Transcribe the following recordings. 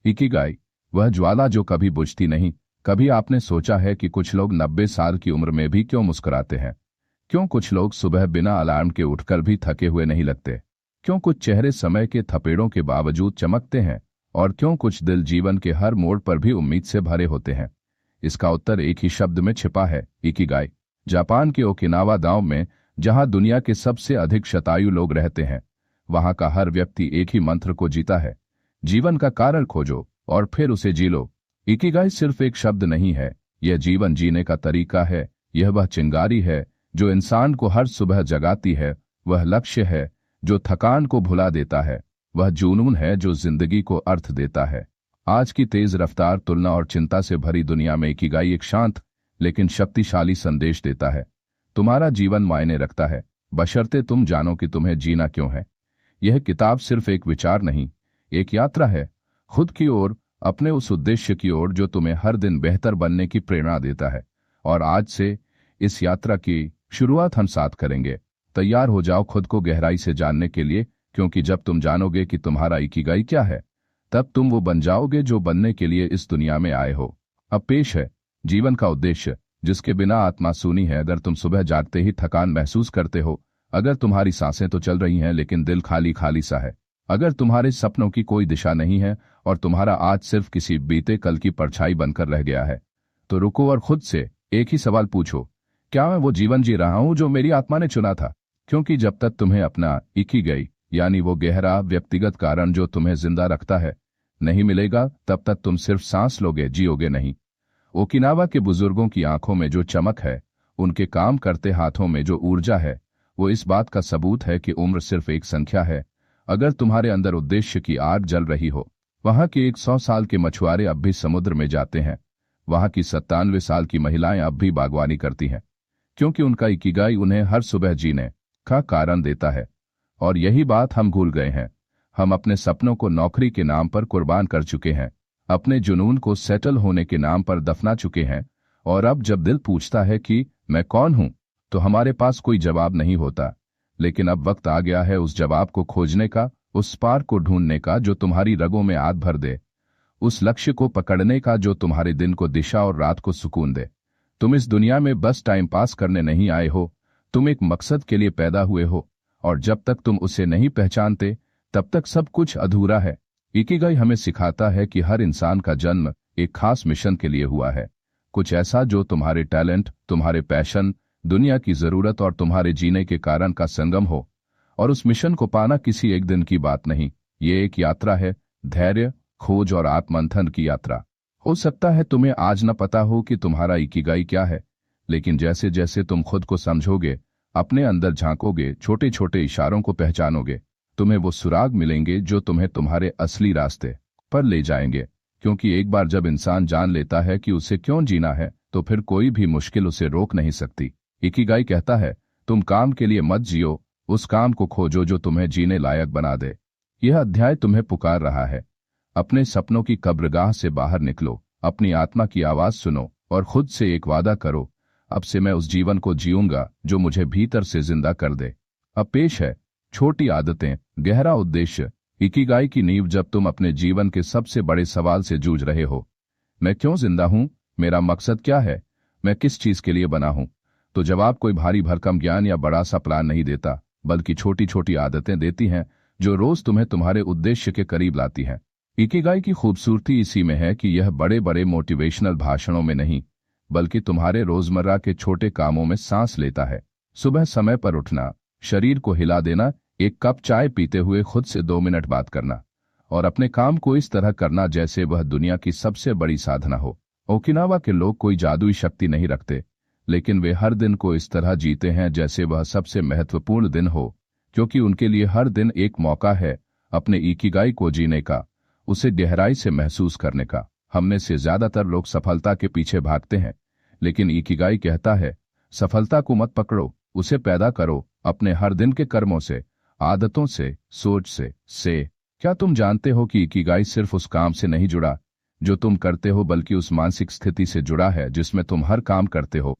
Ikigai, वह ज्वाला जो कभी बुझती नहीं। कभी आपने सोचा है कि कुछ लोग 90 साल की उम्र में भी क्यों मुस्कुराते हैं? क्यों कुछ लोग सुबह बिना अलार्म के उठकर भी थके हुए नहीं लगते? क्यों कुछ चेहरे समय के थपेड़ों के बावजूद चमकते हैं? और क्यों कुछ दिल जीवन के हर मोड़ पर भी उम्मीद से भरे होते हैं? इसका उत्तर एक ही शब्द में छिपा है, इकिगाई। जापान के ओकिनावा गांव में, जहां दुनिया के सबसे अधिक शतायु लोग रहते हैं, वहां का हर व्यक्ति एक ही मंत्र को जीता है: जीवन का कारण खोजो और फिर उसे जी लो। इकिगाई सिर्फ एक शब्द नहीं है, यह जीवन जीने का तरीका है। यह वह चिंगारी है जो इंसान को हर सुबह जगाती है। वह लक्ष्य है जो थकान को भुला देता है। वह जुनून है जो जिंदगी को अर्थ देता है। आज की तेज रफ्तार, तुलना और चिंता से भरी दुनिया में इकिगाई एक शांत लेकिन शक्तिशाली संदेश देता है: तुम्हारा जीवन मायने रखता है, बशर्ते तुम जानो कि तुम्हें जीना क्यों है। यह किताब सिर्फ एक विचार नहीं, एक यात्रा है, खुद की ओर, अपने उस उद्देश्य की ओर जो तुम्हें हर दिन बेहतर बनने की प्रेरणा देता है। और आज से इस यात्रा की शुरुआत हम साथ करेंगे। तैयार हो जाओ खुद को गहराई से जानने के लिए, क्योंकि जब तुम जानोगे कि तुम्हारा इकिगाई क्या है, तब तुम वो बन जाओगे जो बनने के लिए इस दुनिया में आए हो। अब पेश है जीवन का उद्देश्य, जिसके बिना आत्मा सूनी है। अगर तुम सुबह जागते ही थकान महसूस करते हो, अगर तुम्हारी सांसें तो चल रही हैं लेकिन दिल खाली खाली सा है, अगर तुम्हारे सपनों की कोई दिशा नहीं है और तुम्हारा आज सिर्फ किसी बीते कल की परछाई बनकर रह गया है, तो रुको और खुद से एक ही सवाल पूछो: क्या मैं वो जीवन जी रहा हूं जो मेरी आत्मा ने चुना था? क्योंकि जब तक तुम्हें अपना इकिगाई, यानी वो गहरा व्यक्तिगत कारण जो तुम्हें जिंदा रखता है, नहीं मिलेगा, तब तक तुम सिर्फ सांस लोगे, जियोगे नहीं। ओकिनावा के बुजुर्गों की आंखों में जो चमक है, उनके काम करते हाथों में जो ऊर्जा है, वो इस बात का सबूत है कि उम्र सिर्फ एक संख्या है। अगर तुम्हारे अंदर उद्देश्य की आग जल रही हो, वहां के 100 साल के मछुआरे अब भी समुद्र में जाते हैं, वहां की 97 साल की महिलाएं अब भी बागवानी करती हैं, क्योंकि उनका इकिगाई उन्हें हर सुबह जीने का कारण देता है। और यही बात हम भूल गए हैं। हम अपने सपनों को नौकरी के नाम पर कुर्बान कर चुके हैं, अपने जुनून को सेटल होने के नाम पर दफना चुके हैं। और अब जब दिल पूछता है कि मैं कौन हूं, तो हमारे पास कोई जवाब नहीं होता। लेकिन अब वक्त आ गया है उस जवाब को खोजने का, उस स्पार्क को ढूंढने का जो तुम्हारी रगों में आग भर दे, उस लक्ष्य को पकड़ने का जो तुम्हारे दिन को दिशा और रात को सुकून दे। तुम इस दुनिया में बस टाइम पास करने नहीं आए हो, तुम एक मकसद के लिए पैदा हुए हो, और जब तक तुम उसे नहीं पहचानते, तब तक सब कुछ अधूरा है। इकिगाई हमें सिखाता है कि हर इंसान का जन्म एक खास मिशन के लिए हुआ है, कुछ ऐसा जो तुम्हारे टैलेंट, तुम्हारे पैशन, दुनिया की जरूरत और तुम्हारे जीने के कारण का संगम हो। और उस मिशन को पाना किसी एक दिन की बात नहीं, ये एक यात्रा है, धैर्य, खोज और आत्ममंथन की यात्रा। हो सकता है तुम्हें आज न पता हो कि तुम्हारा इकिगाई क्या है, लेकिन जैसे जैसे तुम खुद को समझोगे, अपने अंदर झांकोगे, छोटे छोटे इशारों को पहचानोगे, तुम्हें वो सुराग मिलेंगे जो तुम्हें तुम्हारे असली रास्ते पर ले जाएंगे। क्योंकि एक बार जब इंसान जान लेता है कि उसे क्यों जीना है, तो फिर कोई भी मुश्किल उसे रोक नहीं सकती। इकिगाई कहता है, तुम काम के लिए मत जियो, उस काम को खोजो जो तुम्हें जीने लायक बना दे। यह अध्याय तुम्हें पुकार रहा है, अपने सपनों की कब्रगाह से बाहर निकलो, अपनी आत्मा की आवाज सुनो और खुद से एक वादा करो: अब से मैं उस जीवन को जीऊंगा जो मुझे भीतर से जिंदा कर दे। अब पेश है छोटी आदतें, गहरा उद्देश्य। इकिगाई की नींव जब तुम अपने जीवन के सबसे बड़े सवाल से जूझ रहे हो, मैं क्यों जिंदा हूं, मेरा मकसद क्या है, मैं किस चीज के लिए बना हूं, तो जवाब कोई भारी भरकम ज्ञान या बड़ा सा प्लान नहीं देता, बल्कि छोटी छोटी आदतें देती हैं जो रोज तुम्हें तुम्हारे उद्देश्य के करीब लाती हैं। इकिगाई की खूबसूरती इसी में है कि यह बड़े बड़े मोटिवेशनल भाषणों में नहीं, बल्कि तुम्हारे रोजमर्रा के छोटे कामों में सांस लेता है। सुबह समय पर उठना, शरीर को हिला देना, एक कप चाय पीते हुए खुद से 2 मिनट बात करना, और अपने काम को इस तरह करना जैसे वह दुनिया की सबसे बड़ी साधना हो। ओकिनावा के लोग कोई जादुई शक्ति नहीं रखते, लेकिन वे हर दिन को इस तरह जीते हैं जैसे वह सबसे महत्वपूर्ण दिन हो, क्योंकि उनके लिए हर दिन एक मौका है अपने इकिगाई को जीने का, उसे गहराई से महसूस करने का। हमने से ज्यादातर लोग सफलता के पीछे भागते हैं, लेकिन इकिगाई कहता है, सफलता को मत पकड़ो, उसे पैदा करो अपने हर दिन के कर्मों से, आदतों से, सोच से। क्या तुम जानते हो कि इकिगाई सिर्फ उस काम से नहीं जुड़ा जो तुम करते हो, बल्कि उस मानसिक स्थिति से जुड़ा है जिसमें तुम हर काम करते हो।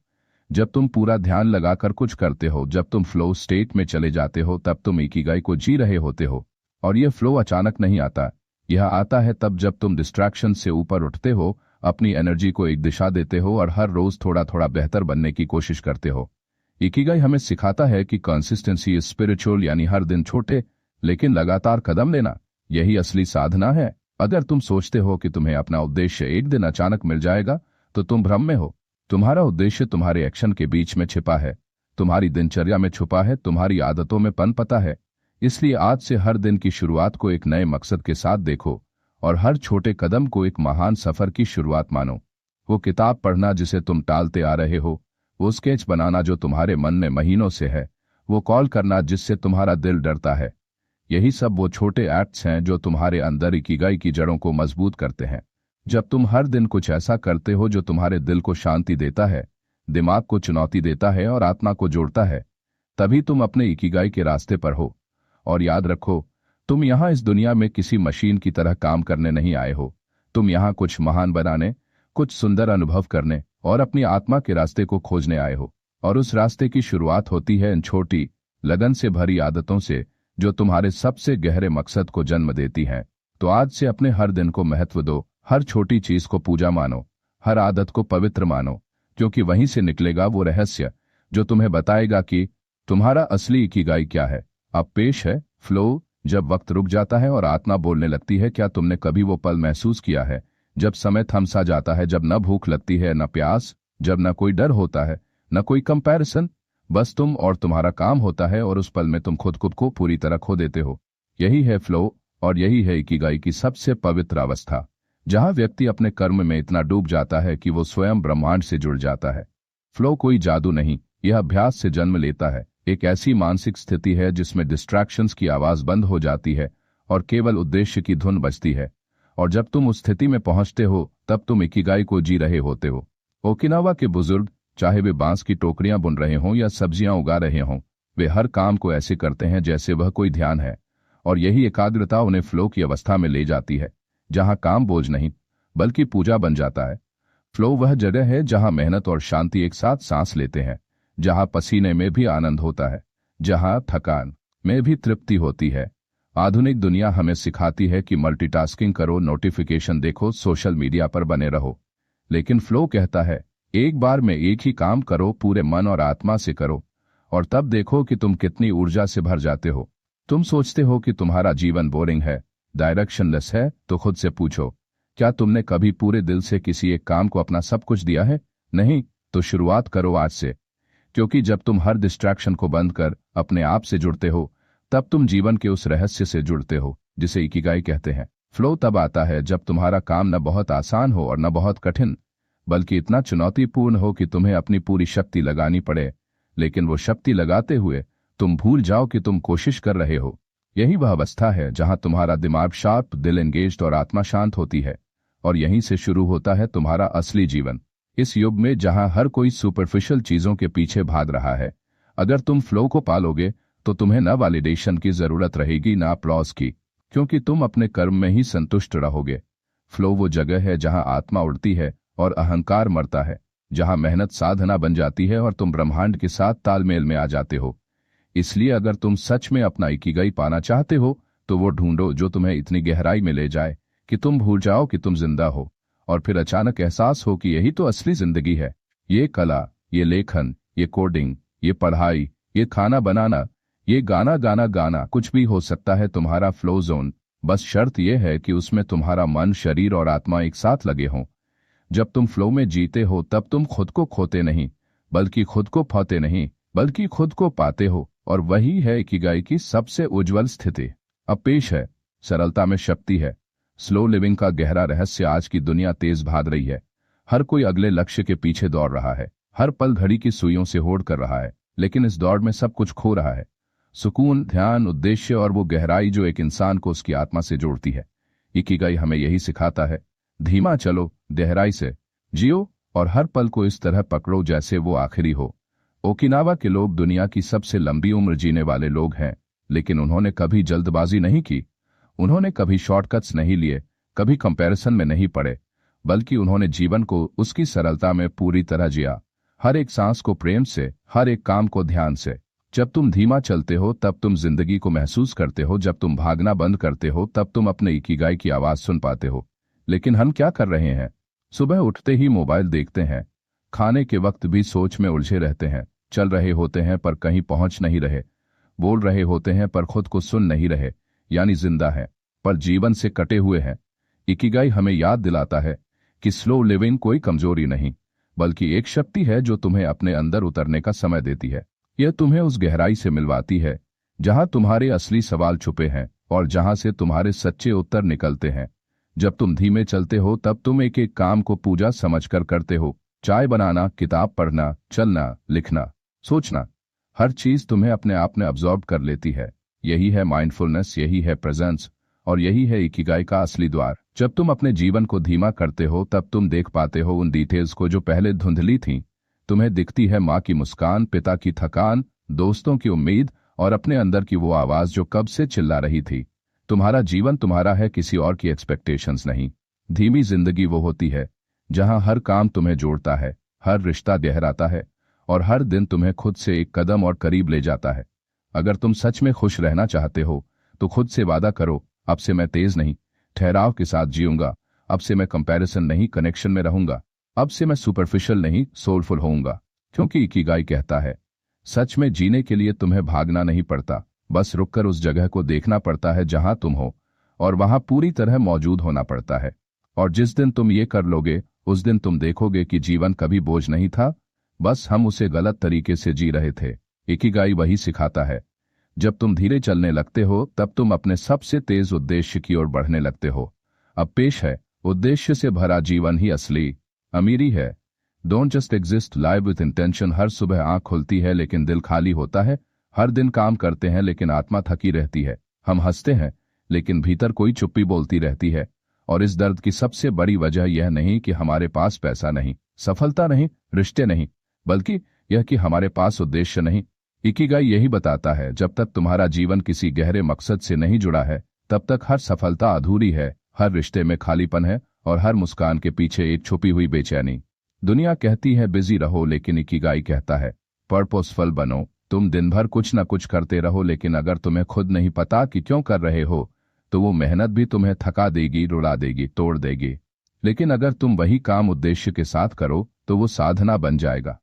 जब तुम पूरा ध्यान लगाकर कुछ करते हो, जब तुम फ्लो स्टेट में चले जाते हो, तब तुम इकिगाई को जी रहे होते हो। और यह फ्लो अचानक नहीं आता, यह आता है तब जब तुम डिस्ट्रैक्शन से ऊपर उठते हो, अपनी एनर्जी को एक दिशा देते हो और हर रोज थोड़ा थोड़ा बेहतर बनने की कोशिश करते हो। इकिगाई हमें सिखाता है कि कंसिस्टेंसी इज स्पिरिचुअल, यानी हर दिन छोटे लेकिन लगातार कदम लेना, यही असली साधना है। अगर तुम सोचते हो कि तुम्हें अपना उद्देश्य एक दिन अचानक मिल जाएगा, तो तुम भ्रम में हो। तुम्हारा उद्देश्य तुम्हारे एक्शन के बीच में छिपा है, तुम्हारी दिनचर्या में छुपा है, तुम्हारी आदतों में पनपता है। इसलिए आज से हर दिन की शुरुआत को एक नए मकसद के साथ देखो और हर छोटे कदम को एक महान सफर की शुरुआत मानो। वो किताब पढ़ना जिसे तुम टालते आ रहे हो, वो स्केच बनाना जो तुम्हारे मन में महीनों से है, वो कॉल करना जिससे तुम्हारा दिल डरता है, यही सब वो छोटे एक्ट्स हैं जो तुम्हारे अंदर इकिगाई की जड़ों को मजबूत करते हैं। जब तुम हर दिन कुछ ऐसा करते हो जो तुम्हारे दिल को शांति देता है, दिमाग को चुनौती देता है और आत्मा को जोड़ता है, तभी तुम अपने इकिगाई के रास्ते पर हो। और याद रखो, तुम यहाँ इस दुनिया में किसी मशीन की तरह काम करने नहीं आए हो। तुम यहाँ कुछ महान बनाने, कुछ सुंदर अनुभव करने और अपनी आत्मा के रास्ते को खोजने आए हो। और उस रास्ते की शुरुआत होती है इन छोटी, लगन से भरी आदतों से, जो तुम्हारे सबसे गहरे मकसद को जन्म देती हैं। तो आज से अपने हर दिन को महत्व दो, हर छोटी चीज को पूजा मानो, हर आदत को पवित्र मानो, क्योंकि वहीं से निकलेगा वो रहस्य जो तुम्हें बताएगा कि तुम्हारा असली इकिगाई क्या है। अब पेश है फ्लो, जब वक्त रुक जाता है और आत्मा बोलने लगती है। क्या तुमने कभी वो पल महसूस किया है जब समय थम सा जाता है, जब न भूख लगती है न प्यास, जब न कोई डर होता है न कोई कंपैरिजन, बस तुम और तुम्हारा काम होता है और उस पल में तुम खुद को पूरी तरह खो देते हो। यही है फ्लो और यही है इकिगाई की सबसे पवित्र अवस्था, जहां व्यक्ति अपने कर्म में इतना डूब जाता है कि वो स्वयं ब्रह्मांड से जुड़ जाता है। फ्लो कोई जादू नहीं, यह अभ्यास से जन्म लेता है। एक ऐसी मानसिक स्थिति है जिसमें डिस्ट्रैक्शंस की आवाज बंद हो जाती है और केवल उद्देश्य की धुन बजती है। और जब तुम उस स्थिति में पहुंचते हो, तब तुम इकिगाई को जी रहे होते हो। ओकिनावा के बुजुर्ग, चाहे वे बांस की टोकरियां बुन रहे हों या सब्जियां उगा रहे हों, वे हर काम को ऐसे करते हैं जैसे वह कोई ध्यान है। और यही एकाग्रता उन्हें फ्लो की अवस्था में ले जाती है, जहां काम बोझ नहीं बल्कि पूजा बन जाता है। फ्लो वह जगह है जहां मेहनत और शांति एक साथ सांस लेते हैं, जहां पसीने में भी आनंद होता है, जहां थकान में भी तृप्ति होती है। आधुनिक दुनिया हमें सिखाती है कि मल्टीटास्किंग करो, नोटिफिकेशन देखो, सोशल मीडिया पर बने रहो। लेकिन फ्लो कहता है, एक बार में एक ही काम करो, पूरे मन और आत्मा से करो, और तब देखो कि तुम कितनी ऊर्जा से भर जाते हो। तुम सोचते हो कि तुम्हारा जीवन बोरिंग है, डायरेक्शनलेस है, तो खुद से पूछो, क्या तुमने कभी पूरे दिल से किसी एक काम को अपना सब कुछ दिया है? नहीं? तो शुरुआत करो आज से, क्योंकि जब तुम हर डिस्ट्रैक्शन को बंद कर अपने आप से जुड़ते हो, तब तुम जीवन के उस रहस्य से जुड़ते हो जिसे इकिगाई कहते हैं। फ्लो तब आता है जब तुम्हारा काम न बहुत आसान हो और न बहुत कठिन, बल्कि इतना चुनौतीपूर्ण हो कि तुम्हें अपनी पूरी शक्ति लगानी पड़े, लेकिन वो शक्ति लगाते हुए तुम भूल जाओ कि तुम कोशिश कर रहे हो। यही वह अवस्था है जहां तुम्हारा दिमाग शार्प, दिल एंगेज्ड और आत्मा शांत होती है। और यहीं से शुरू होता है तुम्हारा असली जीवन। इस युग में जहां हर कोई सुपरफिशियल चीजों के पीछे भाग रहा है, अगर तुम फ्लो को पालोगे तो तुम्हें न वैलिडेशन की जरूरत रहेगी, न अप्लॉज की, क्योंकि तुम अपने कर्म में ही संतुष्ट रहोगे। फ्लो वो जगह है जहां आत्मा उड़ती है और अहंकार मरता है, जहां मेहनत साधना बन जाती है और तुम ब्रह्मांड के साथ तालमेल में आ जाते हो। इसलिए अगर तुम सच में अपना इकिगाई पाना चाहते हो, तो वो ढूंढो जो तुम्हें इतनी गहराई में ले जाए कि तुम भूल जाओ कि तुम जिंदा हो, और फिर अचानक एहसास हो कि यही तो असली जिंदगी है। ये कला, ये लेखन, ये कोडिंग, ये पढ़ाई, ये खाना बनाना, ये गाना गाना कुछ भी हो सकता है तुम्हारा फ्लो जोन। बस शर्त यह है कि उसमें तुम्हारा मन, शरीर और आत्मा एक साथ लगे हों। जब तुम फ्लो में जीते हो, तब तुम खुद को खोते नहीं, बल्कि खुद को पाते नहीं, बल्कि खुद को पाते हो। और वही है इकिगाई की सबसे उज्जवल स्थिति। अब पेश है सरलता में शक्ति है। स्लो लिविंग का गहरा रहस्य। आज की दुनिया तेज भाग रही है, हर कोई अगले लक्ष्य के पीछे दौड़ रहा है, हर पल घड़ी की सुइयों से होड़ कर रहा है, लेकिन इस दौड़ में सब कुछ खो रहा है, सुकून, ध्यान, उद्देश्य और वो गहराई जो एक इंसान को उसकी आत्मा से जोड़ती है। इकिगाई हमें यही सिखाता है, धीमा चलो, गहराई से जियो और हर पल को इस तरह पकड़ो जैसे वो आखिरी हो। ओकिनावा के लोग दुनिया की सबसे लंबी उम्र जीने वाले लोग हैं, लेकिन उन्होंने कभी जल्दबाजी नहीं की, उन्होंने कभी शॉर्टकट्स नहीं लिए, कभी कंपैरिजन में नहीं पड़े, बल्कि उन्होंने जीवन को उसकी सरलता में पूरी तरह जिया। हर एक सांस को प्रेम से, हर एक काम को ध्यान से। जब तुम धीमा चलते हो तब तुम जिंदगी को महसूस करते हो, जब तुम भागना बंद करते हो तब तुम अपने इकिगाई की आवाज सुन पाते हो। लेकिन हम क्या कर रहे हैं? सुबह उठते ही मोबाइल देखते हैं, खाने के वक्त भी सोच में उलझे रहते हैं, चल रहे होते हैं पर कहीं पहुंच नहीं रहे, बोल रहे होते हैं पर खुद को सुन नहीं रहे, यानी जिंदा है पर जीवन से कटे हुए हैं। इकिगाई हमें याद दिलाता है कि स्लो लिविंग कोई कमजोरी नहीं, बल्कि एक शक्ति है जो तुम्हें अपने अंदर उतरने का समय देती है। यह तुम्हें उस गहराई से मिलवाती है जहां तुम्हारे असली सवाल छुपे हैं और जहां से तुम्हारे सच्चे उत्तर निकलते हैं। जब तुम धीमे चलते हो तब तुम एक एक काम को पूजा समझकर करते हो। चाय बनाना, किताब पढ़ना, चलना, लिखना, सोचना, हर चीज तुम्हें अपने आप में अब्जॉर्ब कर लेती है। यही है माइंडफुलनेस, यही है प्रेजेंस, और यही है इकिगाई का असली द्वार। जब तुम अपने जीवन को धीमा करते हो तब तुम देख पाते हो उन डिटेल्स को जो पहले धुंधली थीं। तुम्हें दिखती है माँ की मुस्कान, पिता की थकान, दोस्तों की उम्मीद और अपने अंदर की वो आवाज जो कब से चिल्ला रही थी। तुम्हारा जीवन तुम्हारा है, किसी और की एक्सपेक्टेशंस नहीं। धीमी जिंदगी वो होती है जहां हर काम तुम्हें जोड़ता है, हर रिश्ता गहराता है और हर दिन तुम्हें खुद से एक कदम और करीब ले जाता है। अगर तुम सच में खुश रहना चाहते हो तो खुद से वादा करो, अब से मैं तेज नहीं, ठहराव के साथ जीऊंगा। अब से मैं कंपैरिजन नहीं, कनेक्शन में रहूंगा। अब से मैं सुपरफिशियल नहीं, सोलफुल होऊंगा। क्योंकि इकिगाई कहता है सच में जीने के लिए तुम्हें भागना नहीं पड़ता, बस रुककर उस जगह को देखना पड़ता है जहां तुम हो, और वहां पूरी तरह मौजूद होना पड़ता है। और जिस दिन तुम ये कर लोगे उस दिन तुम देखोगे कि जीवन कभी बोझ नहीं था, बस हम उसे गलत तरीके से जी रहे थे। इकिगाई वही सिखाता है, जब तुम धीरे चलने लगते हो तब तुम अपने सबसे तेज उद्देश्य की ओर बढ़ने लगते हो। अब पेश है उद्देश्य से भरा जीवन ही असली अमीरी है। Don't just exist, live with intention. हर सुबह आंख खुलती है लेकिन दिल खाली होता है। हर दिन काम करते हैं लेकिन आत्मा थकी रहती है। हम हंसते हैं लेकिन भीतर कोई चुप्पी बोलती रहती है। और इस दर्द की सबसे बड़ी वजह यह नहीं कि हमारे पास पैसा नहीं, सफलता नहीं, रिश्ते नहीं, बल्कि यह कि हमारे पास उद्देश्य नहीं। इकिगाई यही बताता है, जब तक तुम्हारा जीवन किसी गहरे मकसद से नहीं जुड़ा है तब तक हर सफलता अधूरी है, हर रिश्ते में खालीपन है और हर मुस्कान के पीछे एक छुपी हुई बेचैनी। दुनिया कहती है बिजी रहो, लेकिन इकिगाई कहता है पर्पसफुल बनो। तुम दिन भर कुछ न कुछ करते रहो, लेकिन अगर तुम्हें खुद नहीं पता कि क्यों कर रहे हो तो वो मेहनत भी तुम्हें थका देगी, रुला देगी, तोड़ देगी। लेकिन अगर तुम वही काम उद्देश्य के साथ करो तो वो साधना बन जाएगा।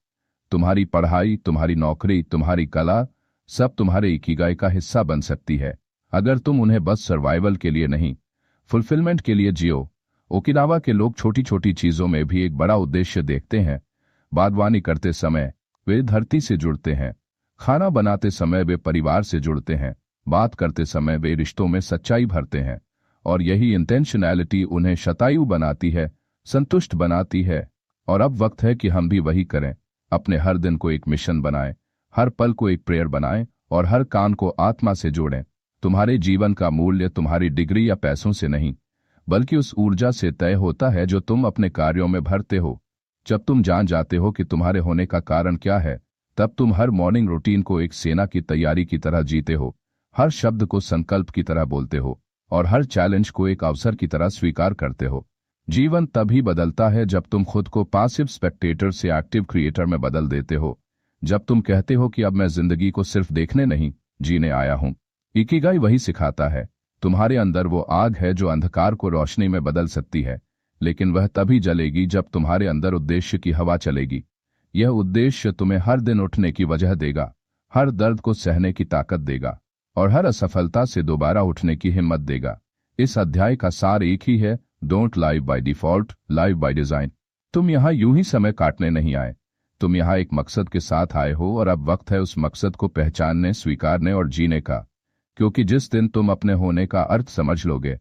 तुम्हारी पढ़ाई, तुम्हारी नौकरी, तुम्हारी कला, सब तुम्हारे इकिगाई का हिस्सा बन सकती है, अगर तुम उन्हें बस सर्वाइवल के लिए नहीं, फुलफिलमेंट के लिए जियो। ओकिनावा के लोग छोटी छोटी चीजों में भी एक बड़ा उद्देश्य देखते हैं। बागवानी करते समय वे धरती से जुड़ते हैं, खाना बनाते समय वे परिवार से जुड़ते हैं, बात करते समय वे रिश्तों में सच्चाई भरते हैं। और यही इंटेंशनैलिटी उन्हें शतायु बनाती है, संतुष्ट बनाती है। और अब वक्त है कि हम भी वही करें। अपने हर दिन को एक मिशन बनाएं, हर पल को एक प्रेयर बनाएं और हर काम को आत्मा से जोड़ें। तुम्हारे जीवन का मूल्य तुम्हारी डिग्री या पैसों से नहीं, बल्कि उस ऊर्जा से तय होता है जो तुम अपने कार्यों में भरते हो। जब तुम जान जाते हो कि तुम्हारे होने का कारण क्या है, तब तुम हर मॉर्निंग रूटीन को एक सेना की तैयारी की तरह जीते हो, हर शब्द को संकल्प की तरह बोलते हो और हर चैलेंज को एक अवसर की तरह स्वीकार करते हो। जीवन तभी बदलता है जब तुम खुद को पासिव स्पेक्टेटर से एक्टिव क्रिएटर में बदल देते हो। जब तुम कहते हो कि अब मैं जिंदगी को सिर्फ देखने नहीं, जीने आया हूं। इकिगाई वही सिखाता है, तुम्हारे अंदर वो आग है जो अंधकार को रोशनी में बदल सकती है, लेकिन वह तभी जलेगी जब तुम्हारे अंदर उद्देश्य की हवा चलेगी। यह उद्देश्य तुम्हें हर दिन उठने की वजह देगा, हर दर्द को सहने की ताकत देगा और हर असफलता से दोबारा उठने की हिम्मत देगा। इस अध्याय का सार एक ही है, don't live by default, live by design. तुम यहाँ यूं ही समय काटने नहीं आए, तुम यहाँ एक मकसद के साथ आए हो और अब वक्त है उस मकसद को पहचानने, स्वीकारने और जीने का। क्योंकि जिस दिन तुम अपने होने का अर्थ समझ लोगे,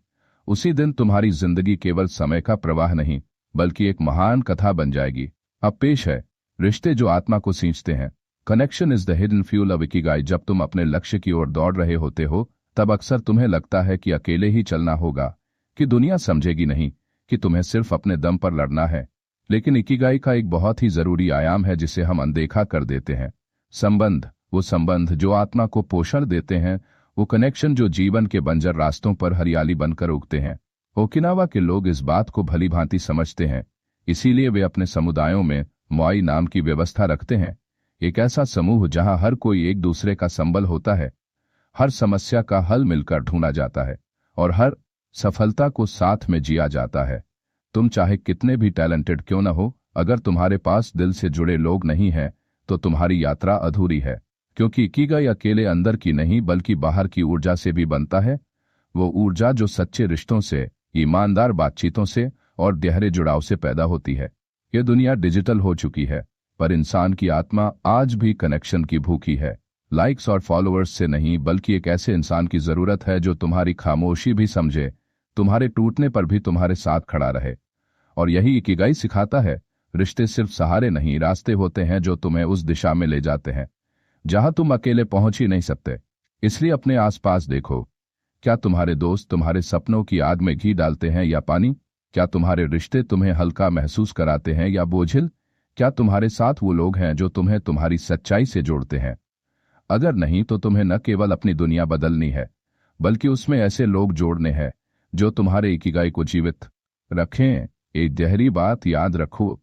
उसी दिन तुम्हारी जिंदगी केवल समय का प्रवाह नहीं, बल्कि एक महान कथा बन जाएगी। अब पेश है रिश्ते जो आत्मा को सींचते हैं। Connection is the hidden fuel of Ikigai. जब तुम अपने लक्ष्य की ओर दौड़ रहे होते हो तब अक्सर तुम्हें लगता है कि अकेले ही चलना होगा, कि दुनिया समझेगी नहीं, कि तुम्हें सिर्फ अपने दम पर लड़ना है। लेकिन इकिगाई का एक बहुत ही जरूरी आयाम है जिसे हम अनदेखा कर देते हैं, संबंध। वो संबंध जो आत्मा को पोषण देते हैं, वो कनेक्शन जो जीवन के बंजर रास्तों पर हरियाली बनकर उगते हैं। ओकिनावा के लोग इस बात को भली भांति समझते हैं, इसीलिए वे अपने समुदायों में मोआई नाम की व्यवस्था रखते हैं। एक ऐसा समूह जहां हर कोई एक दूसरे का संबल होता है, हर समस्या का हल मिलकर ढूंढा जाता है और हर सफलता को साथ में जिया जाता है। तुम चाहे कितने भी टैलेंटेड क्यों न हो, अगर तुम्हारे पास दिल से जुड़े लोग नहीं हैं तो तुम्हारी यात्रा अधूरी है। क्योंकि इकिगाई अकेले अंदर की नहीं बल्कि बाहर की ऊर्जा से भी बनता है। वो ऊर्जा जो सच्चे रिश्तों से, ईमानदार बातचीतों से और गहरे जुड़ाव से पैदा होती है। ये दुनिया डिजिटल हो चुकी है, पर इंसान की आत्मा आज भी कनेक्शन की भूखी है। लाइक्स और फॉलोअर्स से नहीं, बल्कि एक ऐसे इंसान की जरूरत है जो तुम्हारी खामोशी भी समझे, तुम्हारे टूटने पर भी तुम्हारे साथ खड़ा रहे। और यही इकिगाई सिखाता है, रिश्ते सिर्फ सहारे नहीं, रास्ते होते हैं जो तुम्हें उस दिशा में ले जाते हैं जहां तुम अकेले पहुंच ही नहीं सकते। इसलिए अपने आसपास देखो, क्या तुम्हारे दोस्त तुम्हारे सपनों की आग में घी डालते हैं या पानी? क्या तुम्हारे रिश्ते तुम्हें हल्का महसूस कराते हैं या बोझिल? क्या तुम्हारे साथ वो लोग हैं जो तुम्हें तुम्हारी सच्चाई से जोड़ते हैं? अगर नहीं तो तुम्हें न केवल अपनी दुनिया बदलनी है, बल्कि उसमें ऐसे लोग जोड़ने हैं जो तुम्हारे इकिगाई को जीवित रखें। एक गहरी बात याद रखो,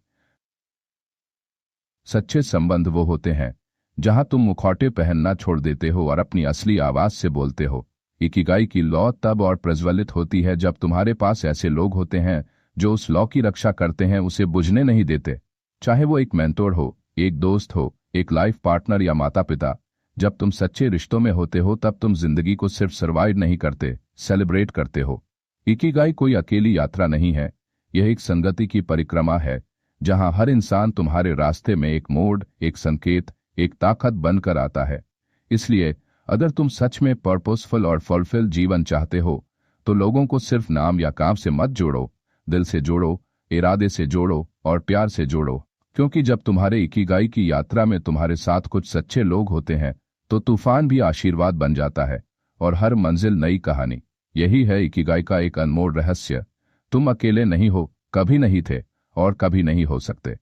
सच्चे संबंध वो होते हैं जहां तुम मुखौटे पहनना छोड़ देते हो और अपनी असली आवाज से बोलते हो। इकिगाई की लौ तब और प्रज्वलित होती है जब तुम्हारे पास ऐसे लोग होते हैं जो उस लौ की रक्षा करते हैं, उसे बुझने नहीं देते। चाहे वो एक मेंटोर हो, एक दोस्त हो, एक लाइफ पार्टनर या माता पिता। जब तुम सच्चे रिश्तों में होते हो तब तुम जिंदगी को सिर्फ सर्वाइव नहीं करते, सेलिब्रेट करते हो। इकिगाई कोई अकेली यात्रा नहीं है, यह एक संगति की परिक्रमा है जहां हर इंसान तुम्हारे रास्ते में एक मोड़, एक संकेत, एक ताकत बनकर आता है। इसलिए अगर तुम सच में पर्पसफुल और फुलफिल जीवन चाहते हो तो लोगों को सिर्फ नाम या काम से मत जोड़ो, दिल से जोड़ो, इरादे से जोड़ो और प्यार से जोड़ो। क्योंकि जब तुम्हारे इकिगाई की यात्रा में तुम्हारे साथ कुछ सच्चे लोग होते हैं तो तूफान भी आशीर्वाद बन जाता है और हर मंजिल नई कहानी। यही है इकिगाई का एक अनमोल रहस्य। तुम अकेले नहीं हो, कभी नहीं थे और कभी नहीं हो सकते।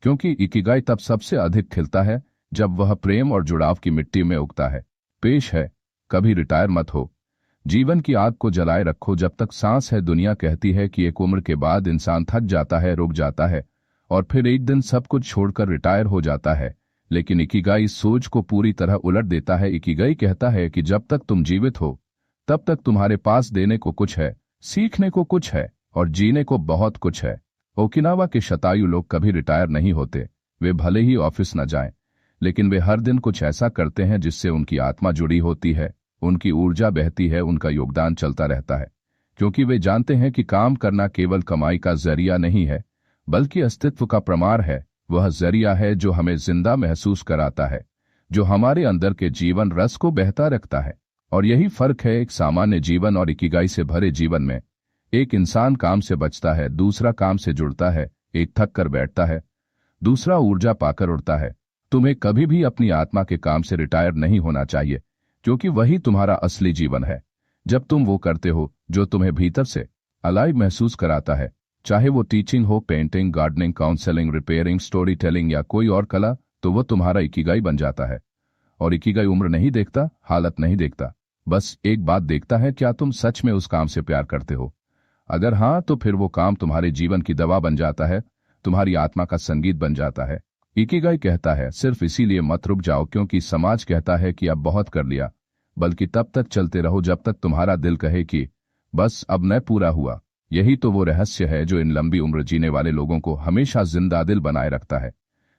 क्योंकि इकिगाई तब सबसे अधिक खिलता है जब वह प्रेम और जुड़ाव की मिट्टी में उगता है। पेश है, कभी रिटायर मत हो, जीवन की आग को जलाए रखो जब तक सांस है। दुनिया कहती है कि एक उम्र के बाद इंसान थक जाता है, रुक जाता है और फिर एक दिन सब कुछ छोड़कर रिटायर हो जाता है। लेकिन इकिगाई इस सोच को पूरी तरह उलट देता है। इकिगाई कहता है कि जब तक तुम जीवित हो तब तक तुम्हारे पास देने को कुछ है, सीखने को कुछ है और जीने को बहुत कुछ है। ओकिनावा के शतायु लोग कभी रिटायर नहीं होते। वे भले ही ऑफिस न जाएं, लेकिन वे हर दिन कुछ ऐसा करते हैं जिससे उनकी आत्मा जुड़ी होती है, उनकी ऊर्जा बहती है, उनका योगदान चलता रहता है। क्योंकि वे जानते हैं कि काम करना केवल कमाई का जरिया नहीं है, बल्कि अस्तित्व का प्रमाण है। वह जरिया है जो हमें जिंदा महसूस कराता है, जो हमारे अंदर के जीवन रस को बहता रखता है। और यही फर्क है एक सामान्य जीवन और इकिगाई से भरे जीवन में। एक इंसान काम से बचता है, दूसरा काम से जुड़ता है। एक थक कर बैठता है, दूसरा ऊर्जा पाकर उड़ता है। तुम्हें कभी भी अपनी आत्मा के काम से रिटायर नहीं होना चाहिए, क्योंकि वही तुम्हारा असली जीवन है। जब तुम वो करते हो जो तुम्हें भीतर से अलाइव महसूस कराता है, चाहे वो टीचिंग हो, painting, gardening, counselling, repairing, story telling या कोई और कला, तो वो तुम्हारा इकिगाई बन जाता है। और इकिगाई उम्र नहीं देखता, हालत नहीं देखता, बस एक बात देखता है, क्या तुम सच में उस काम से प्यार करते हो? अगर हाँ, तो फिर वो काम तुम्हारे जीवन की दवा बन जाता है, तुम्हारी आत्मा का संगीत बन जाता है। इकिगाई कहता है सिर्फ इसीलिए मत रुक जाओ क्योंकि समाज कहता है कि अब बहुत कर लिया, बल्कि तब तक चलते रहो जब तक तुम्हारा दिल कहे कि बस अब मैं पूरा हुआ। यही तो वो रहस्य है जो इन लंबी उम्र जीने वाले लोगों को हमेशा जिंदा दिल बनाए रखता है।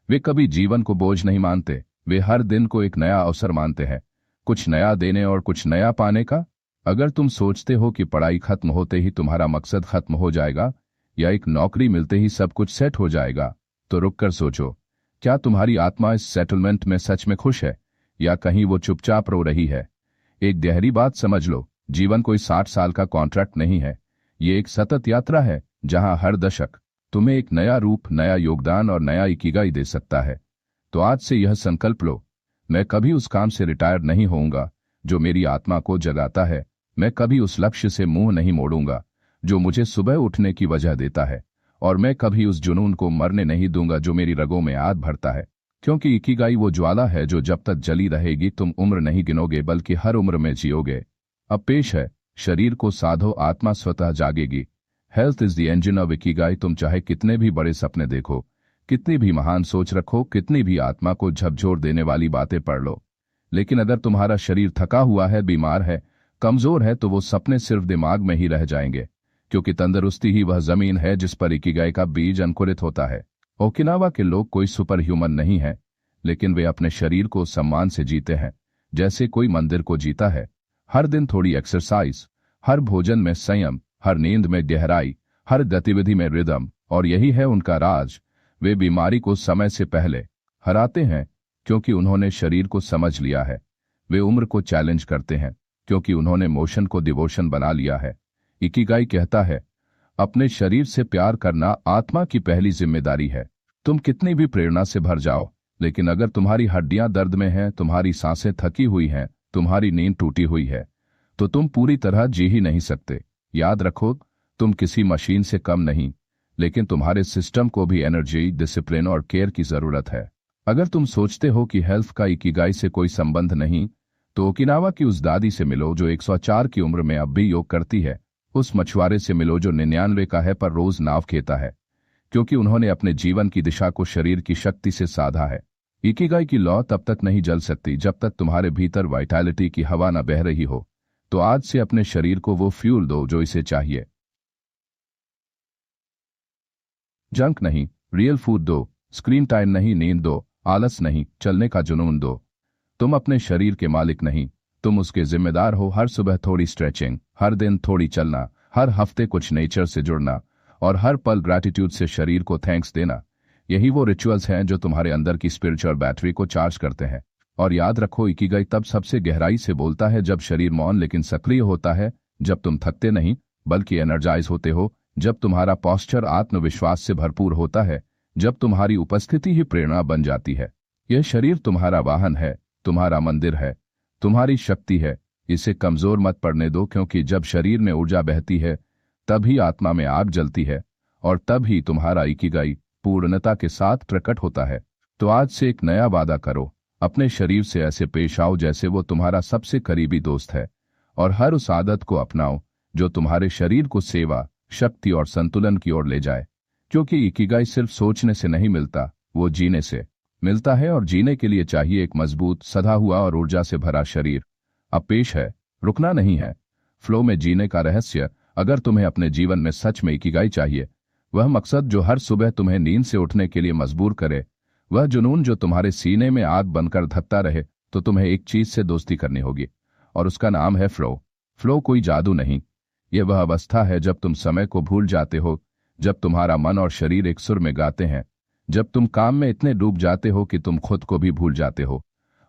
वे कभी जीवन को बोझ नहीं मानते, वे हर दिन को एक नया अवसर मानते हैं, कुछ नया देने और कुछ नया पाने का। अगर तुम सोचते हो कि पढ़ाई खत्म होते ही तुम्हारा मकसद खत्म हो जाएगा या एक नौकरी मिलते ही सब कुछ सेट हो जाएगा, तो रुक कर सोचो, क्या तुम्हारी आत्मा इस सेटलमेंट में सच में खुश है या कहीं वो चुपचाप रो रही है? एक गहरी बात समझ लो, जीवन कोई 60 साल का कॉन्ट्रैक्ट नहीं है। ये एक सतत यात्रा है जहां हर दशक तुम्हें एक नया रूप, नया योगदान और नया इकिगाई दे सकता है। तो आज से यह संकल्प लो, मैं कभी उस काम से रिटायर नहीं होऊंगा जो मेरी आत्मा को जगाता है। मैं कभी उस लक्ष्य से मुंह नहीं मोड़ूंगा जो मुझे सुबह उठने की वजह देता है। और मैं कभी उस जुनून को मरने नहीं दूंगा जो मेरी रगों में आग भरता है। क्योंकि इकिगाई वो ज्वाला है जो जब तक जली रहेगी तुम उम्र नहीं गिनोगे, बल्कि हर उम्र में जियोगे। अब पेश है, शरीर को साधो, आत्मा स्वतः जागेगी। Health is the engine of ikigai. तुम चाहे कितने भी बड़े सपने देखो, कितनी भी महान सोच रखो, कितनी भी आत्मा को झकझोर देने वाली बातें पढ़ लो, लेकिन अगर तुम्हारा शरीर थका हुआ है, बीमार है, कमजोर है, तो वो सपने सिर्फ दिमाग में ही रह जाएंगे, क्योंकि तंदुरुस्ती ही वह जमीन है जिस पर इकिगाई का बीज अंकुरित होता है। ओकिनावा के लोग कोई सुपर ह्यूमन नहीं है, लेकिन वे अपने शरीर को सम्मान से जीते हैं, जैसे कोई मंदिर को जीता है। हर दिन थोड़ी एक्सरसाइज, हर भोजन में संयम, हर नींद में गहराई, हर गतिविधि में रिदम, और यही है उनका राज। वे बीमारी को समय से पहले हराते हैं क्योंकि उन्होंने शरीर को समझ लिया है। वे उम्र को चैलेंज करते हैं क्योंकि उन्होंने मोशन को डिवोशन बना लिया है। इकिगाई कहता है, अपने शरीर से प्यार करना आत्मा की पहली जिम्मेदारी है। तुम कितनी भी प्रेरणा से भर जाओ, लेकिन अगर तुम्हारी हड्डियां दर्द में हैं, तुम्हारी सांसें थकी हुई हैं, तुम्हारी नींद टूटी हुई है, तो तुम पूरी तरह जी ही नहीं सकते। याद रखो, तुम किसी मशीन से कम नहीं, लेकिन तुम्हारे सिस्टम को भी एनर्जी, डिसिप्लिन और केयर की जरूरत है। अगर तुम सोचते हो कि हेल्थ का इकिगाई से कोई संबंध नहीं, तो ओकिनावा की उस दादी से मिलो जो 104 की उम्र में अब भी योग करती है। उस मछुआरे से मिलो जो 99 का है पर रोज नाव खेता है, क्योंकि उन्होंने अपने जीवन की दिशा को शरीर की शक्ति से साधा है। इकिगाई की लौ तब तक नहीं जल सकती जब तक तुम्हारे भीतर वाइटैलिटी की हवा न बह रही हो। तो आज से अपने शरीर को वो फ्यूल दो जो इसे चाहिए। जंक नहीं, रियल फूड दो। स्क्रीन टाइम नहीं, नींद दो। आलस नहीं, चलने का जुनून दो। तुम अपने शरीर के मालिक नहीं, तुम उसके जिम्मेदार हो। हर सुबह थोड़ी स्ट्रेचिंग, हर दिन थोड़ी चलना, हर हफ्ते कुछ नेचर से जुड़ना, और हर पल ग्रैटिट्यूड से शरीर को थैंक्स देना। यही वो रिचुअल्स हैं जो तुम्हारे अंदर की स्पिरिचुअल बैटरी को चार्ज करते हैं। और याद रखो, इकिगाई तब सबसे गहराई से बोलता है जब शरीर मौन लेकिन सक्रिय होता है, जब तुम थकते नहीं बल्कि एनर्जाइज होते हो, जब तुम्हारा पॉस्चर आत्मविश्वास से भरपूर होता है, जब तुम्हारी उपस्थिति ही प्रेरणा बन जाती है। यह शरीर तुम्हारा वाहन है, तुम्हारा मंदिर है, तुम्हारी शक्ति है। इसे कमजोर मत पड़ने दो, क्योंकि जब शरीर में ऊर्जा बहती है तभी आत्मा में आग जलती है, और तब ही तुम्हारा इकिगाई पूर्णता के साथ प्रकट होता है। तो आज से एक नया वादा करो, अपने शरीर से ऐसे पेश आओ जैसे वो तुम्हारा सबसे करीबी दोस्त है, और हर उस आदत को अपनाओ जो तुम्हारे शरीर को सेवा, शक्ति और संतुलन की ओर ले जाए। क्योंकि इकिगाई सिर्फ सोचने से नहीं मिलता, वो जीने से मिलता है, और जीने के लिए चाहिए एक मजबूत, सधा हुआ और ऊर्जा से भरा शरीर। अब पेश है, रुकना नहीं है, फ्लो में जीने का रहस्य। अगर तुम्हें अपने जीवन में सच में इकिगाई चाहिए, वह मकसद जो हर सुबह तुम्हें नींद से उठने के लिए मजबूर करे, वह जुनून जो तुम्हारे सीने में आग बनकर धकता रहे, तो तुम्हें एक चीज से दोस्ती करनी होगी, और उसका नाम है फ्लो। फ्लो कोई जादू नहीं, यह वह अवस्था है जब तुम समय को भूल जाते हो, जब तुम्हारा मन और शरीर एक सुर में गाते हैं, जब तुम काम में इतने डूब जाते हो कि तुम खुद को भी भूल जाते हो।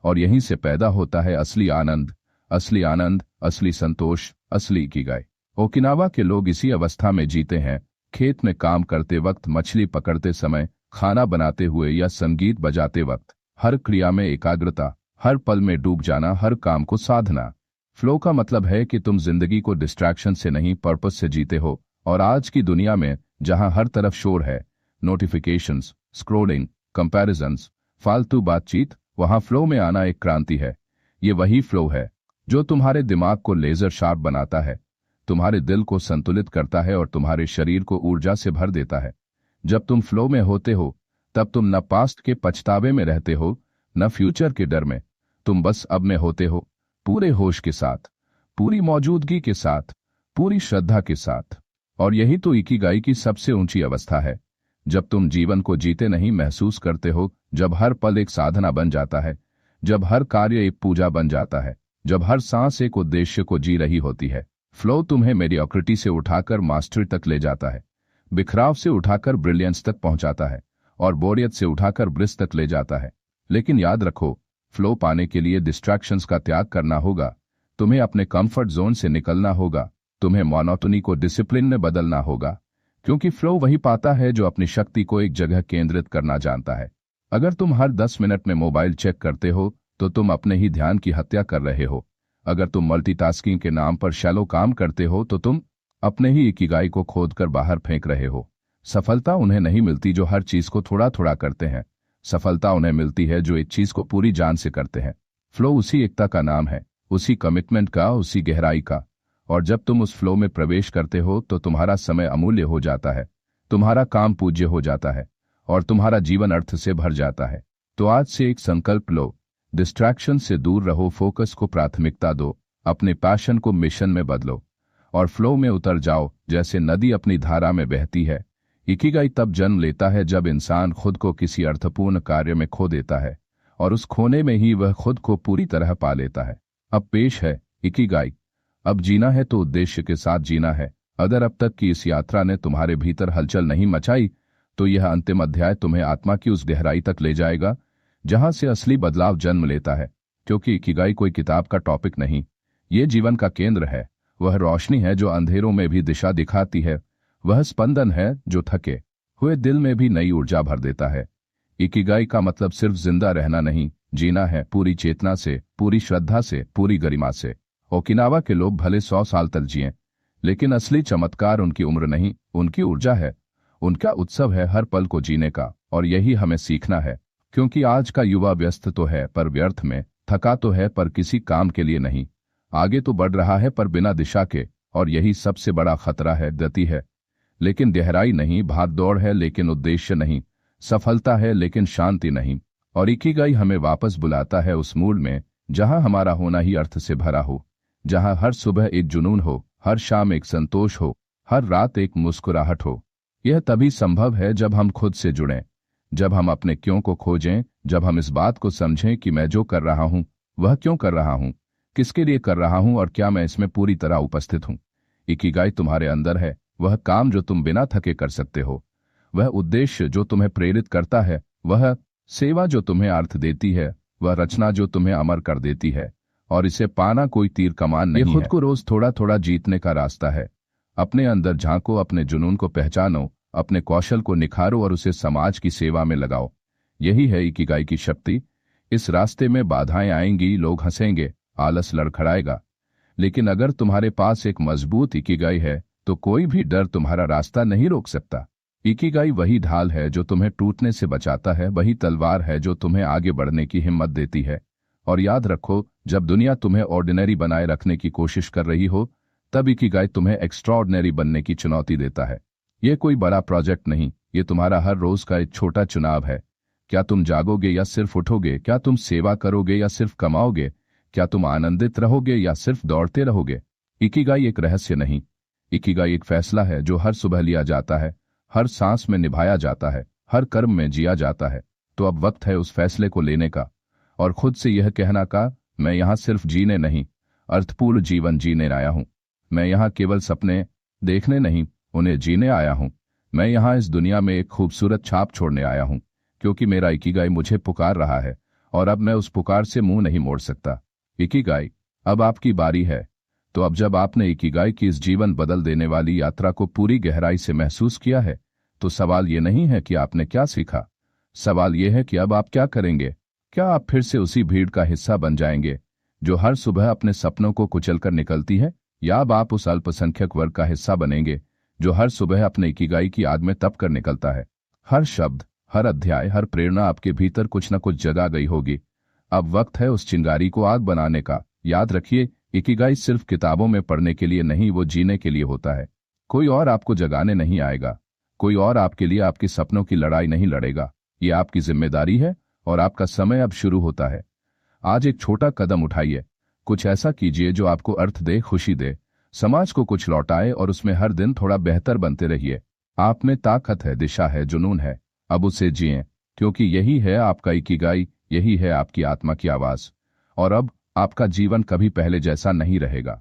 और यहीं से पैदा होता है असली आनंद, असली आनंद, असली संतोष, असली इकिगाई। ओकिनावा के लोग इसी अवस्था में जीते हैं। खेत में काम करते वक्त, मछली पकड़ते समय, खाना बनाते हुए या संगीत बजाते वक्त, हर क्रिया में एकाग्रता, हर पल में डूब जाना, हर काम को साधना। फ्लो का मतलब है कि तुम जिंदगी को डिस्ट्रैक्शन से नहीं, पर्पस से जीते हो। और आज की दुनिया में जहां हर तरफ शोर है, नोटिफिकेशंस, स्क्रोलिंग, कंपैरिजंस, फालतू बातचीत, वहां फ्लो में आना एक क्रांति है। ये वही फ्लो है जो तुम्हारे दिमाग को लेजर शार्प बनाता है, तुम्हारे दिल को संतुलित करता है और तुम्हारे शरीर को ऊर्जा से भर देता है। जब तुम फ्लो में होते हो, तब तुम न पास्ट के पछतावे में रहते हो, न फ्यूचर के डर में। तुम बस अब में होते हो, पूरे होश के साथ, पूरी मौजूदगी के साथ, पूरी श्रद्धा के साथ। और यही तो इकिगाई की सबसे ऊंची अवस्था है, जब तुम जीवन को जीते नहीं, महसूस करते हो, जब हर पल एक साधना बन जाता है, जब हर कार्य एक पूजा बन जाता है, जब हर सांस एक उद्देश्य को जी रही होती है। फ्लो तुम्हें मेडियोक्रिटी से उठाकर मास्टरी तक ले जाता है, बिखराव से उठाकर ब्रिलियंस तक पहुंचाता है, और बोरियत से उठाकर ब्रिस तक ले जाता है। लेकिन याद रखो, फ्लो पाने के लिए डिस्ट्रैक्शंस का त्याग करना होगा, तुम्हें अपने कंफर्ट जोन से निकलना होगा, तुम्हें मोनोटोनी को डिसिप्लिन में बदलना होगा, क्योंकि फ्लो वही पाता है जो अपनी शक्ति को एक जगह केंद्रित करना जानता है। अगर तुम हर 10 मिनट में मोबाइल चेक करते हो, तो तुम अपने ही ध्यान की हत्या कर रहे हो। अगर तुम मल्टीटास्किंग के नाम पर शैलो काम करते हो, तो तुम अपने ही इकिगाई को खोदकर बाहर फेंक रहे हो। सफलता उन्हें नहीं मिलती जो हर चीज को थोड़ा थोड़ा करते हैं, सफलता उन्हें मिलती है जो एक चीज को पूरी जान से करते हैं। फ्लो उसी एकता का नाम है, उसी कमिटमेंट का, उसी गहराई का। और जब तुम उस फ्लो में प्रवेश करते हो, तो तुम्हारा समय अमूल्य हो जाता है, तुम्हारा काम पूज्य हो जाता है, और तुम्हारा जीवन अर्थ से भर जाता है। तो आज से एक संकल्प लो, डिस्ट्रैक्शन से दूर रहो, फोकस को प्राथमिकता दो, अपने पैशन को मिशन में बदलो और फ्लो में उतर जाओ जैसे नदी अपनी धारा में बहती है। इकिगाई तब जन्म लेता है जब इंसान खुद को किसी अर्थपूर्ण कार्य में खो देता है और उस खोने में ही वह खुद को पूरी तरह पा लेता है। अब पेश है इकिगाई। अब जीना है तो उद्देश्य के साथ जीना है। अगर अब तक की इस यात्रा ने तुम्हारे भीतर हलचल नहीं मचाई तो यह अंतिम अध्याय तुम्हें आत्मा की उस गहराई तक ले जाएगा जहां से असली बदलाव जन्म लेता है। क्योंकि इकिगाई कोई किताब का टॉपिक नहीं, ये जीवन का केंद्र है। वह रोशनी है जो अंधेरों में भी दिशा दिखाती है। वह स्पंदन है जो थके हुए दिल में भी नई ऊर्जा भर देता है। इकिगाई का मतलब सिर्फ जिंदा रहना नहीं, जीना है पूरी चेतना से, पूरी श्रद्धा से, पूरी गरिमा से। ओकिनावा के लोग भले 100 साल तक जिए, लेकिन असली चमत्कार उनकी उम्र नहीं, उनकी ऊर्जा है। उनका उत्सव है हर पल को जीने का, और यही हमें सीखना है। क्योंकि आज का युवा व्यस्त तो है पर व्यर्थ में, थका तो है पर किसी काम के लिए नहीं, आगे तो बढ़ रहा है पर बिना दिशा के। और यही सबसे बड़ा खतरा है। गति है लेकिन गहराई नहीं, भाग दौड़ है लेकिन उद्देश्य नहीं, सफलता है लेकिन शांति नहीं। और इकिगाई हमें वापस बुलाता है उस मूड में जहां हमारा होना ही अर्थ से भरा हो, जहां हर सुबह एक जुनून हो, हर शाम एक संतोष हो, हर रात एक मुस्कुराहट हो। यह तभी संभव है जब हम खुद से जुड़ें, जब हम अपने क्यों को खोजें, जब हम इस बात को समझें कि मैं जो कर रहा हूं वह क्यों कर रहा हूं, किसके लिए कर रहा हूं और क्या मैं इसमें पूरी तरह उपस्थित हूं। इकिगाई तुम्हारे अंदर है, वह काम जो तुम बिना थके कर सकते हो, वह उद्देश्य जो तुम्हें प्रेरित करता है, वह सेवा जो तुम्हें अर्थ देती है, वह रचना जो तुम्हें अमर कर देती है। और इसे पाना कोई तीर कमान नहीं है। खुद को रोज थोड़ा थोड़ा जीतने का रास्ता है। अपने अंदर झांको, अपने जुनून को पहचानो, अपने कौशल को निखारो और उसे समाज की सेवा में लगाओ। यही है इकिगाई की शक्ति। इस रास्ते में बाधाएं आएंगी, लोग हंसेंगे, आलस लड़खड़ाएगा, लेकिन अगर तुम्हारे पास एक मजबूत इकिगाई है तो कोई भी डर तुम्हारा रास्ता नहीं रोक सकता। इकिगाई वही ढाल है जो तुम्हें टूटने से बचाता है, वही तलवार है जो तुम्हें आगे बढ़ने की हिम्मत देती है। और याद रखो, जब दुनिया तुम्हें ऑर्डिनरी बनाए रखने की कोशिश कर रही हो, तब इकिगाई तुम्हें एक्स्ट्राऑर्डिनरी बनने की चुनौती देता है। यह कोई बड़ा प्रोजेक्ट नहीं, ये तुम्हारा हर रोज का एक छोटा चुनाव है। क्या तुम जागोगे या सिर्फ उठोगे? क्या तुम सेवा करोगे या सिर्फ कमाओगे? क्या तुम आनंदित रहोगे या सिर्फ दौड़ते रहोगे? इकिगाई एक रहस्य नहीं, इकिगाई एक फैसला है जो हर सुबह लिया जाता है, हर सांस में निभाया जाता है, हर कर्म में जिया जाता है। तो अब वक्त है उस फैसले को लेने का और खुद से यह कहना का, मैं यहाँ सिर्फ जीने नहीं, अर्थपूर्ण जीवन जीने आया हूँ। मैं यहाँ केवल सपने देखने नहीं, उन्हें जीने आया हूँ। मैं यहाँ इस दुनिया में एक खूबसूरत छाप छोड़ने आया हूँ, क्योंकि मेरा इकिगाई मुझे पुकार रहा है और अब मैं उस पुकार से मुंह नहीं मोड़ सकता। इकिगाई, अब आपकी बारी है। तो अब जब आपने इकिगाई की इस जीवन बदल देने वाली यात्रा को पूरी गहराई से महसूस किया है, तो सवाल ये नहीं है कि आपने क्या सीखा, सवाल यह है कि अब आप क्या करेंगे। क्या आप फिर से उसी भीड़ का हिस्सा बन जाएंगे जो हर सुबह अपने सपनों को कुचलकर निकलती है, या अब आप उस अल्पसंख्यक वर्ग का हिस्सा बनेंगे जो हर सुबह अपने इकिगाई की आग में तप कर निकलता है। हर शब्द, हर अध्याय, हर प्रेरणा आपके भीतर कुछ न कुछ जगा गई होगी। अब वक्त है उस चिंगारी को आग बनाने का। याद रखिए, इकिगाई सिर्फ किताबों में पढ़ने के लिए नहीं, वो जीने के लिए होता है। कोई और आपको जगाने नहीं आएगा, कोई और आपके लिए आपके सपनों की लड़ाई नहीं लड़ेगा। ये आपकी जिम्मेदारी है और आपका समय अब शुरू होता है। आज एक छोटा कदम उठाइए, कुछ ऐसा कीजिए जो आपको अर्थ दे, खुशी दे, समाज को कुछ लौटाए और उसमें हर दिन थोड़ा बेहतर बनते रहिए। आप में ताकत है, दिशा है, जुनून है। अब उसे जिएं, क्योंकि यही है आपका इकिगाई, यही है आपकी आत्मा की आवाज। और अब आपका जीवन कभी पहले जैसा नहीं रहेगा।